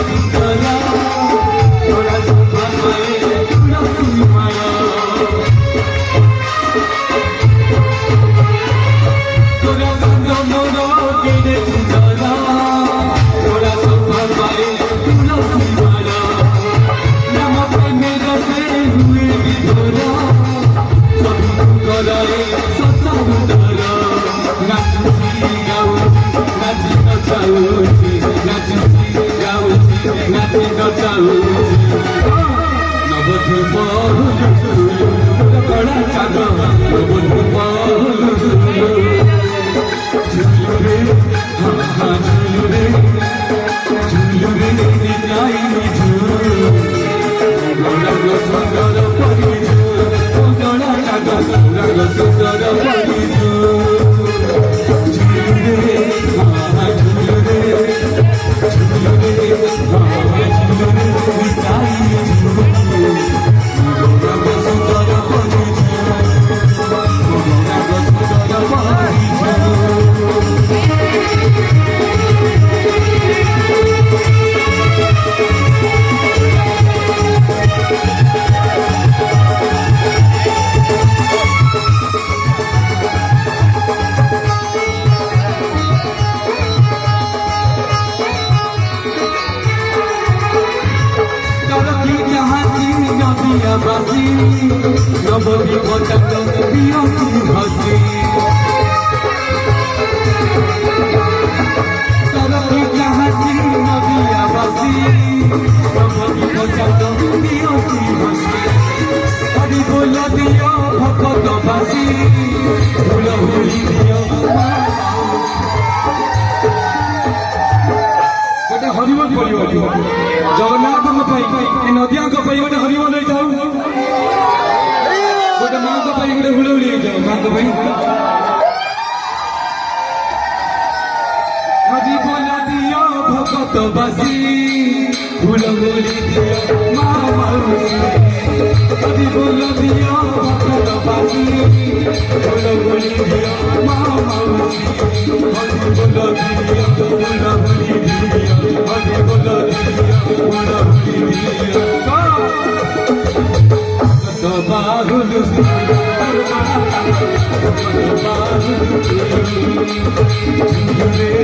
सुंदरा थोड़ा सा मारे थोड़ा सी माया थोड़ा सा मोरो के रे सुंदरा थोड़ा सा मारे थोड़ा सी माया नमक मेरा से हुए विधोरा सभी को कराए सच्चा मुंडरा नाचुची गाउची नाची नचाउची नाचुची गाउची नाची नचाउची नवधु बहुलु कड़ा चाँद नवधु बहुलु झुलुरे हाँ झुलुरे झुलुरे निकाई झुलु गौरव सुंदर परिझु गौड़ा चाँद गौरव सुंदर परिझु झुलुरे हाँ झुलुरे झुलुरे हाँ झुलुरे निकाई झुलु गौरव सुंदर परिझु गौरव सुंदर परिझु बासी नबी बचत पियो की हसी तरफी जहासी नबिया बासी नबी बचत पियो की हसी हरि बोल दियो भगत बासी भूल भूली दियो गोटे हरिबोल पड़ो जगन्नाथ नदिया गोटे हरिबोल गोटे माँ गोटे हुलहुली जाओ माँ हरि बोल दियो भगत बासी हुलहुली दियो माँ हरि बोल दियो भगत बासी हुलहुली दियो माँ हरि बोल दियो हुलहुली दियो हरि बोल दियो हुलहुली दियो बाहुलु झुलुरे